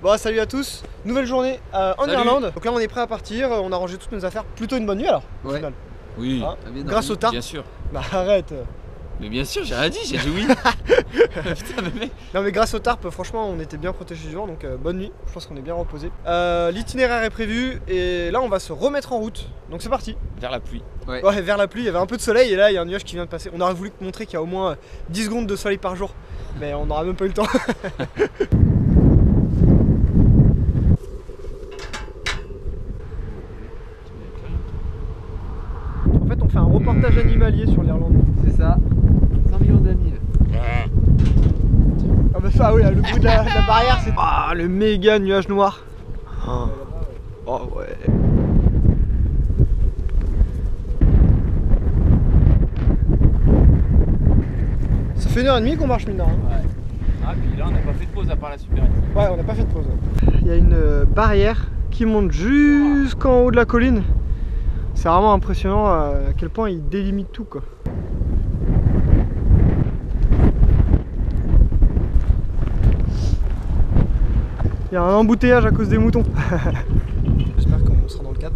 Bon, salut à tous, nouvelle journée en Irlande. Donc là on est prêt à partir, on a rangé toutes nos affaires. Plutôt une bonne nuit alors, au final. Oui, Hein, grâce au tarp. Bien sûr. Bah arrête. Mais bien sûr, j'ai rien dit, j'ai dit oui. Putain, mais... Non mais grâce au tarp, franchement on était bien protégés du vent, donc bonne nuit, je pense qu'on est bien reposé. L'itinéraire est prévu et là on va se remettre en route, donc c'est parti. Vers la pluie. Ouais, vers la pluie, il y avait un peu de soleil et là il y a un nuage qui vient de passer. On aurait voulu te montrer qu'il y a au moins 10 secondes de soleil par jour, mais on n'aura même pas eu le temps. En fait on fait un reportage animalier sur l'Irlande. C'est ça, 100 millions d'amis. Ah bah ça oui, le bruit de la barrière c'est... Ah le méga nuage noir. Oh ouais. Ça fait 1h30 qu'on marche mine de rien. Ouais. Ah puis là on n'a pas fait de pause à part la super. Ouais, on n'a pas fait de pause. Il y a une barrière qui monte jusqu'en haut de la colline. C'est vraiment impressionnant à quel point il délimite tout quoi. Il y a un embouteillage à cause des moutons. J'espère qu'on sera dans le cadre.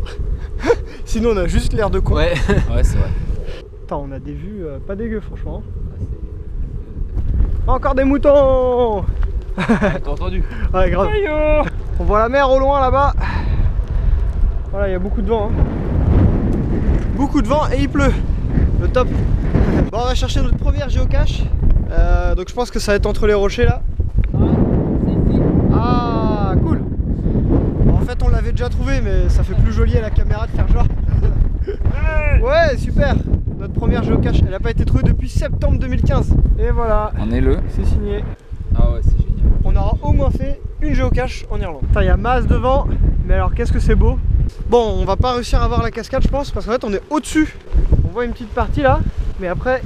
Sinon on a juste l'air de con. Ouais, ouais c'est vrai. Putain, on a des vues pas dégueu franchement. Encore des moutons. T'as entendu? Ouais grave. On voit la mer au loin là-bas. Voilà, il y a beaucoup de vent. Hein. Beaucoup de vent et il pleut. Le top. Bon, on va chercher notre première géocache. Donc je pense que ça va être entre les rochers là. Ah cool. En fait on l'avait déjà trouvé mais ça fait plus joli à la caméra de faire genre. Ouais super. Notre première géocache, elle n'a pas été trouvée depuis septembre 2015. Et voilà. On est le. C'est signé. Ah ouais c'est génial. On aura au moins fait une géocache en Irlande. Putain, il y a masse de vent, mais alors qu'est-ce que c'est beau. Bon, on va pas réussir à voir la cascade je pense, parce qu'en fait on est au-dessus. On voit une petite partie là, mais après,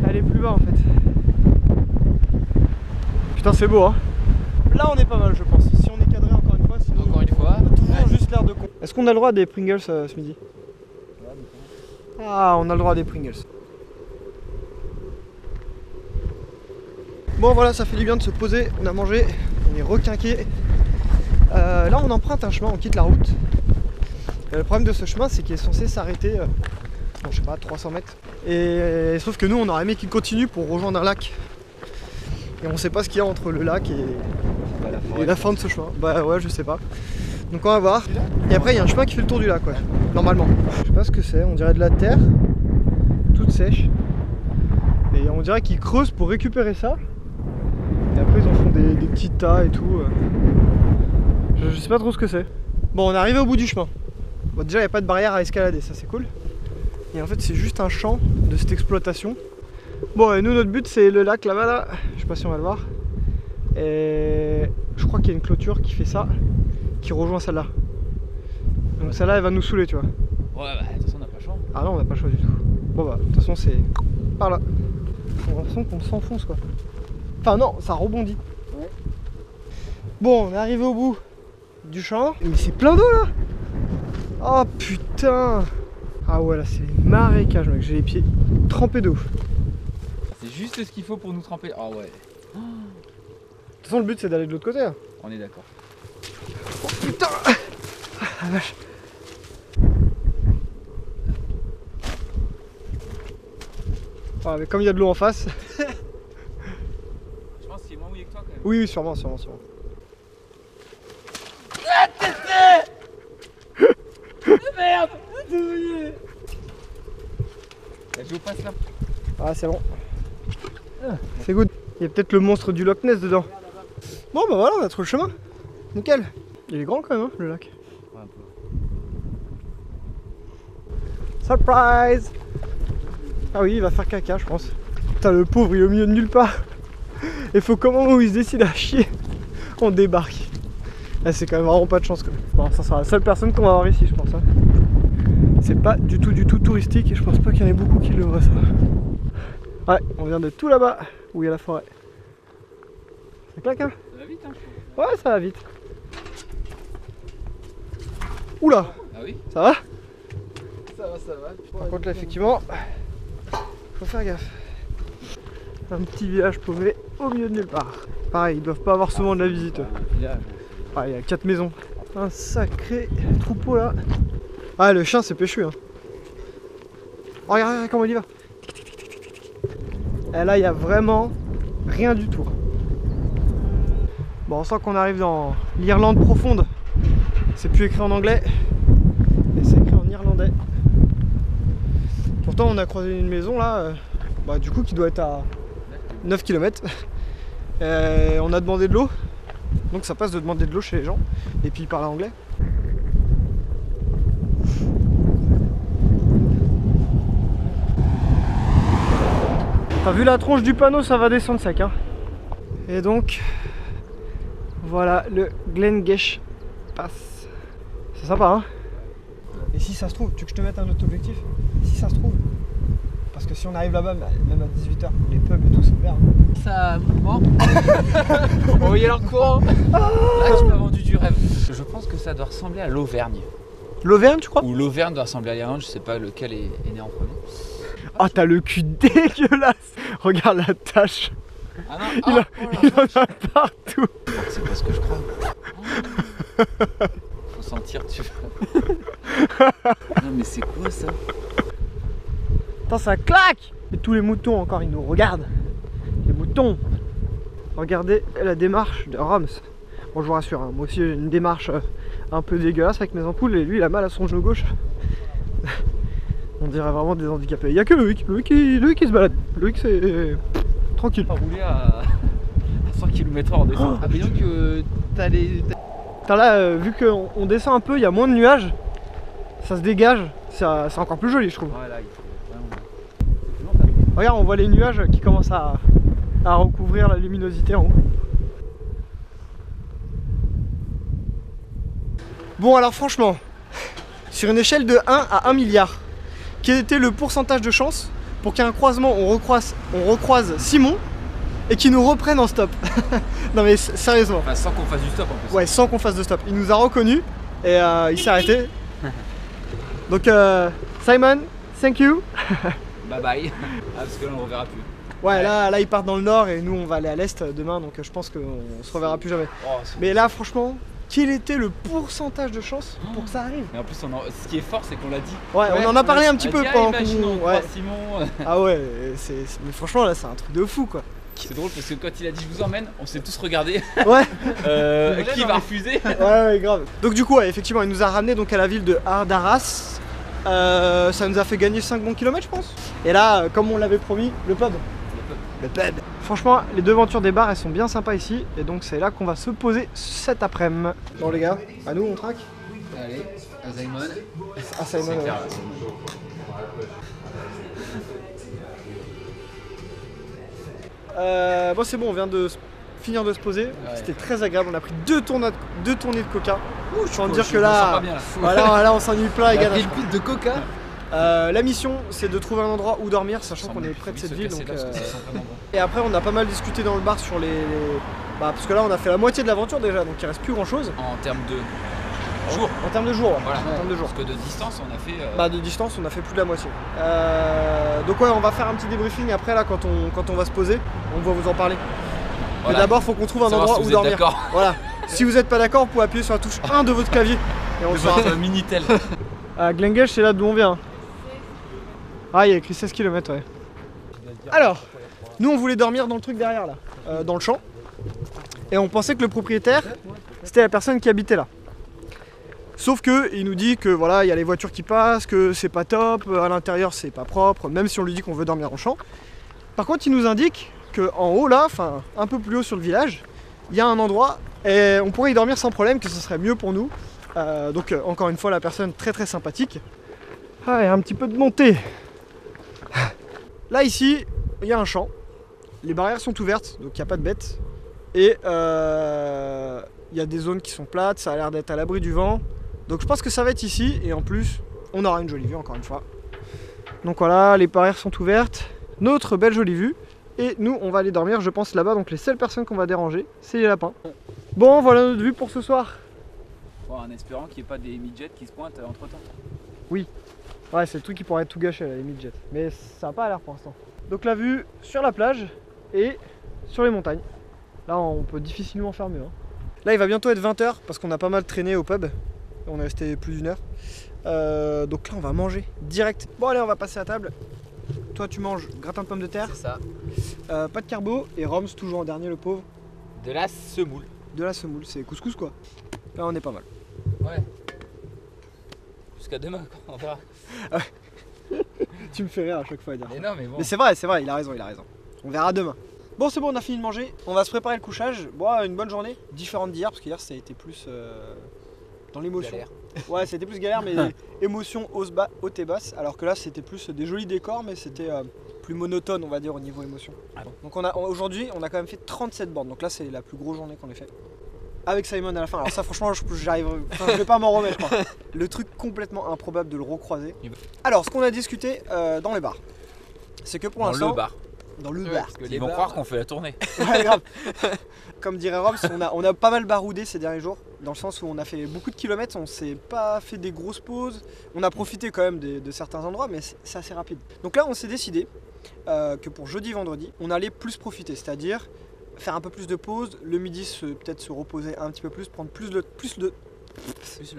elle est plus bas en fait. Putain c'est beau hein. Là on est pas mal je pense, si on est cadré encore une fois, sinon Encore une fois. on a toujours juste l'air de con. Est-ce qu'on a le droit à des Pringles ce midi? Ah, on a le droit à des Pringles. Bon voilà, ça fait du bien de se poser, on a mangé, on est requinqué. Là on emprunte un chemin, on quitte la route. Le problème de ce chemin c'est qu'il est censé s'arrêter, je sais pas, 300 mètres. Et sauf que nous on aurait aimé qu'il continue pour rejoindre un lac. Et on sait pas ce qu'il y a entre le lac et la fin de ce chemin. Bah ouais, je sais pas. Donc on va voir. Et après il y a un chemin qui fait le tour du lac, ouais, normalement. Je sais pas ce que c'est, on dirait de la terre, toute sèche. Et on dirait qu'ils creusent pour récupérer ça. Et après ils en font des petits tas et tout. Je sais pas trop ce que c'est. Bon, on est arrivé au bout du chemin. Bon, déjà il n'y a pas de barrière à escalader, ça c'est cool. Et en fait c'est juste un champ de cette exploitation. Bon, et nous notre but c'est le lac là-bas là. Je sais pas si on va le voir. Et je crois qu'il y a une clôture qui fait ça, qui rejoint celle-là. Donc celle-là elle va nous saouler tu vois. Ouais bah de toute façon on n'a pas le choix. Ah non, on n'a pas le choix du tout. Bon bah de toute façon c'est par là. J'ai l'impression qu'on s'enfonce quoi. Enfin non, ça rebondit. Ouais. Bon, on est arrivé au bout du champ. Mais c'est plein d'eau là. Oh putain. Ah ouais là c'est marécage mec, j'ai les pieds trempés de ouf. C'est juste ce qu'il faut pour nous tremper. Ah ouais. De toute façon le but c'est d'aller de l'autre côté hein. On est d'accord. Oh putain. Ah la vache. Ah mais comme il y a de l'eau en face. Je pense qu'il est moins mouillé que toi quand même. Oui, sûrement. Merde. Je vous passe là. Ah c'est bon. C'est good. Il y a peut-être le monstre du Loch Ness dedans. Bon bah voilà, on a trouvé le chemin. Nickel. Il est grand quand même hein, le lac. Ouais, un peu. Surprise. Ah oui, il va faire caca je pense. Putain le pauvre il est au milieu de nulle part. Et faut qu'au moment où il se décide à chier, on débarque. Ah, c'est quand même vraiment pas de chance quoi. Bon, ça sera la seule personne qu'on va avoir ici je pense hein. C'est pas du tout touristique et je pense pas qu'il y en ait beaucoup qui le voient ça. Ouais, on vient de tout là-bas où il y a la forêt. Ça claque hein. Ça va vite hein. Ouais, ça va vite. Oula. Ah oui. Ça va? Ça va. Par contre là effectivement, faut faire gaffe. Un petit village paumé au milieu de nulle part. Pareil, ils doivent pas avoir souvent de la visite. Un village. Ah, il y a 4 maisons. Un sacré troupeau là. Ah, le chien c'est péchu. Hein. Oh, regarde comment il y va. Et là, il y a vraiment rien du tout. Bon, on sent qu'on arrive dans l'Irlande profonde. C'est plus écrit en anglais, mais c'est écrit en irlandais. Pourtant, on a croisé une maison là, du coup, qui doit être à 9 km. On a demandé de l'eau. Donc ça passe de demander de l'eau chez les gens et puis ils parlent anglais. T'as vu la tronche du panneau, ça va descendre sec hein. Et donc voilà le Glengesh Pass. C'est sympa hein. Et si ça se trouve, tu veux que je te mette un autre objectif? Si ça se trouve. Parce que si on arrive là-bas, même à 18 h, les pubs et tout sont ouverts. Ça bon. On va envoyer leur courant. Là tu m'as vendu du rêve. Je pense que ça doit ressembler à l'Auvergne. L'Auvergne tu crois? Ou l'Auvergne doit ressembler à l'Irlande, je sais pas lequel est né en premier. Ah t'as le cul dégueulasse. Regarde la tache. Ah non, Il en a partout. c'est pas ce que je crois. Faut sentir tu vois. Non mais c'est quoi ça? Attends, ça claque. Et tous les moutons encore, ils nous regardent. Les moutons. Regardez la démarche de Roms. Bon, je vous rassure, hein, moi aussi j'ai une démarche un peu dégueulasse avec mes ampoules. Et lui, il a mal à son genou gauche. On dirait vraiment des handicapés. Il n'y a que Loïc. Loïc qui se balade. Loïc, c'est tranquille. On va rouler à 100 km/h en descente. Ah, mais donc, t'as les. Putain, là, vu qu'on descend un peu, il y a moins de nuages. Ça se dégage. C'est encore plus joli, je trouve. Ouais, là, il faut vraiment. Regarde, on voit les nuages qui commencent à recouvrir la luminosité en haut. Bon, alors franchement, sur une échelle de 1 à 1 milliard, quel était le pourcentage de chance pour qu'à un croisement on recroise Simon et qu'il nous reprenne en stop? Non mais sérieusement. Enfin, sans qu'on fasse du stop en plus. Ouais, sans qu'on fasse de stop. Il nous a reconnus et il s'est arrêté. Donc Simon, thank you. Bye bye. Ah, parce que là on ne reverra plus. Ouais, là ils partent dans le nord et nous on va aller à l'est demain, donc je pense qu'on se reverra plus jamais. Oh, mais là franchement, quel était le pourcentage de chance pour que ça arrive? Mais en plus, ce qui est fort, c'est qu'on l'a dit. Ouais, on en a parlé un petit peu pendant qu'on... Ouais. Simon. Ah ouais, mais franchement là c'est un truc de fou quoi. C'est drôle parce que quand il a dit je vous emmène, on s'est tous regardés. Ouais. Qui va refuser? Ouais, grave. Donc du coup, ouais, effectivement, il nous a ramené donc à la ville de Ardaras. Ça nous a fait gagner 5 bons kilomètres, je pense. Et là, comme on l'avait promis, le pub. Le pub. Franchement, les devantures des bars, elles sont bien sympas ici. Et donc c'est là qu'on va se poser cet après-midi. Bon les gars, à nous on traque. Allez, à Simon. À Simon, C'est ouais. clair, Bon c'est bon, on vient de finir de se poser. Ouais. C'était très agréable, on a pris deux tournées de coca. Je peux en dire que là, là on s'ennuie plein les gars. De coca. La mission c'est de trouver un endroit où dormir, sachant qu'on est près de cette ville. Donc, Et après on a pas mal discuté dans le bar sur les... parce que là on a fait la moitié de l'aventure déjà, donc il reste plus grand chose. En termes de jours. En termes de jours, ouais. Voilà. En termes de jours. Parce que de distance on a fait... de distance on a fait plus de la moitié. Donc ouais, on va faire un petit débriefing après là quand on va se poser, on va vous en parler. Voilà. Mais d'abord faut qu'on trouve un endroit où dormir. Voilà. Si vous n'êtes pas d'accord, vous pouvez appuyer sur la touche 1 de votre clavier. Et on votre Minitel. Glengesh, c'est là d'où on vient. Ah, il y a écrit 16 km, ouais. Alors, nous on voulait dormir dans le truc derrière là, dans le champ. Et on pensait que le propriétaire, c'était la personne qui habitait là. Sauf que il nous dit que voilà, il y a les voitures qui passent, que c'est pas top, à l'intérieur c'est pas propre, même si on lui dit qu'on veut dormir en champ. Par contre, il nous indique que en haut là, enfin un peu plus haut sur le village, il y a un endroit et on pourrait y dormir sans problème, que ce serait mieux pour nous. Donc encore une fois, la personne très sympathique. Ah, il y a un petit peu de montée. Là ici, il y a un champ. Les barrières sont ouvertes, donc il n'y a pas de bêtes. Et il y a des zones qui sont plates, ça a l'air d'être à l'abri du vent. Donc je pense que ça va être ici, et en plus, on aura une jolie vue encore une fois. Donc voilà, les barrières sont ouvertes. Notre belle jolie vue. Et nous, on va aller dormir, je pense, là-bas. Donc les seules personnes qu'on va déranger, c'est les lapins. Bon, voilà notre vue pour ce soir. Bon, en espérant qu'il n'y ait pas des midgets qui se pointent entre temps. Oui. Ouais, c'est le truc qui pourrait tout gâcher, là, les midgets. Mais ça n'a pas l'air pour l'instant. Donc la vue sur la plage et sur les montagnes. Là, on peut difficilement faire mieux. Hein. Là, il va bientôt être 20 h parce qu'on a pas mal traîné au pub. On est resté plus d'1 heure. Donc là, on va manger direct. Bon, allez, on va passer à table. Toi, tu manges gratin de pommes de terre. C'est ça. Pas de carbo. Et Roms, toujours en dernier, le pauvre. De la semoule. De la semoule. C'est couscous, quoi. Là, on est pas mal. Ouais. Jusqu'à demain, quoi. On verra. Tu me fais rire à chaque fois à dire. Mais non, mais bon. Mais c'est vrai, il a raison. On verra demain. Bon, c'est bon, on a fini de manger. On va se préparer le couchage. Bon, une bonne journée, différente d'hier, parce qu'hier ça a été plus dans l'émotion. Galère. Ouais, c'était plus galère, mais émotion haute et basse. Alors que là, c'était plus des jolis décors, mais c'était plus monotone, on va dire, au niveau émotion. Ah bon. Donc aujourd'hui, on a quand même fait 37 bornes. Donc là, c'est la plus grosse journée qu'on ait fait. Avec Simon à la fin. Alors ça, franchement, je vais pas m'en remettre, je crois. Le truc complètement improbable de le recroiser. Alors, ce qu'on a discuté dans les bars, c'est que pour Dans l'instant... le bar. Dans le Ouais, bar. parce que ils vont croire qu'on fait la tournée. Ouais, grave. Comme dirait Roms, on a pas mal baroudé ces derniers jours, dans le sens où on a fait beaucoup de kilomètres, on s'est pas fait des grosses pauses, on a profité quand même de certains endroits, mais c'est assez rapide. Donc là, on s'est décidé que pour jeudi, vendredi, on allait plus profiter, c'est-à-dire faire un peu plus de pauses, le midi peut-être se reposer un petit peu plus, prendre plus le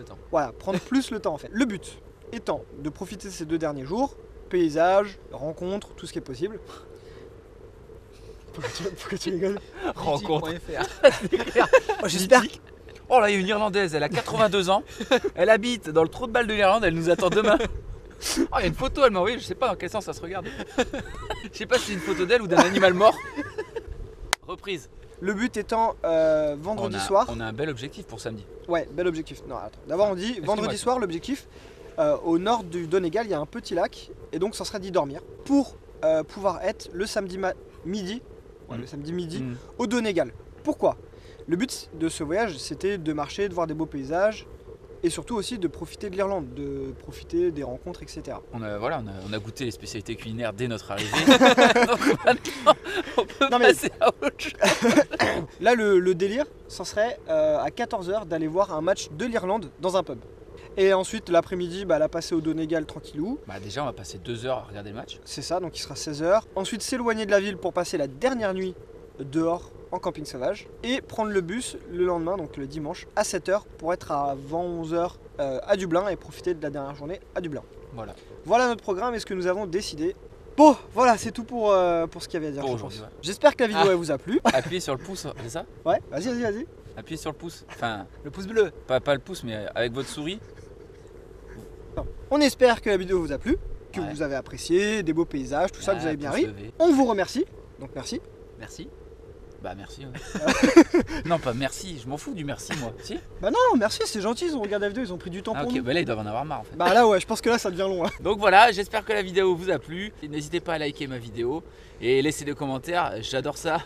temps. Voilà, prendre plus le temps en fait. Le but étant de profiter de ces 2 derniers jours, paysages, rencontres, tout ce qui est possible. Pourquoi tu rigoles? Rencontre. Oh, j'espère. Oh là, il y a une Irlandaise, elle a 82 ans. Elle habite dans le trou de balle de l'Irlande, elle nous attend demain. Oh, il y a une photo, elle m'a envoyé, je sais pas dans quel sens ça se regarde. Je sais pas si c'est une photo d'elle ou d'un animal mort. Reprise. Le but étant vendredi soir. On a un bel objectif pour samedi. Ouais, bel objectif. Non, attends. D'abord, on dit vendredi soir, l'objectif. Au nord du Donegal, il y a un petit lac. Et donc, ça sera d'y dormir. Pour pouvoir être le samedi midi. Ouais, le samedi midi au Donegal. Pourquoi? Le but de ce voyage, c'était de marcher, de voir des beaux paysages. Et surtout aussi de profiter de l'Irlande, de profiter des rencontres, etc. On a goûté les spécialités culinaires dès notre arrivée. Donc maintenant, on peut passer à autre chose. Là, le délire, ça serait à 14 h d'aller voir un match de l'Irlande dans un pub. Et ensuite, l'après-midi, la passer au Donegal tranquillou. Déjà, on va passer 2 heures à regarder le match. C'est ça, donc il sera 16 h. Ensuite, s'éloigner de la ville pour passer la dernière nuit dehors en camping sauvage. Et prendre le bus le lendemain, donc le dimanche, à 7 h pour être avant 11 h à Dublin et profiter de la dernière journée à Dublin. Voilà notre programme et ce que nous avons décidé. Bon, voilà, c'est tout pour ce qu'il y avait à dire. Pour aujourd'hui, ouais. J'espère que la vidéo elle vous a plu. Appuyez sur le pouce, c'est ça? Ouais, vas-y. Appuyez sur le pouce. Enfin, le pouce bleu. Pas le pouce, mais avec votre souris. On espère que la vidéo vous a plu, que vous avez apprécié, des beaux paysages, tout ça, que vous avez bien ri. On vous remercie, donc merci. Merci. Bah merci. Ouais. Non, pas merci, je m'en fous du merci moi. Si? Bah non, merci, c'est gentil, ils ont regardé la vidéo, ils ont pris du temps pour nous. Bah là ils doivent en avoir marre en fait. Bah là ouais, je pense que là ça devient long. Hein. Donc voilà, j'espère que la vidéo vous a plu. N'hésitez pas à liker ma vidéo et laissez des commentaires, j'adore ça.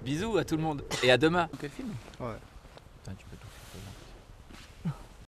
Bisous à tout le monde et à demain. Quel film? Ouais. Putain, tu peux tout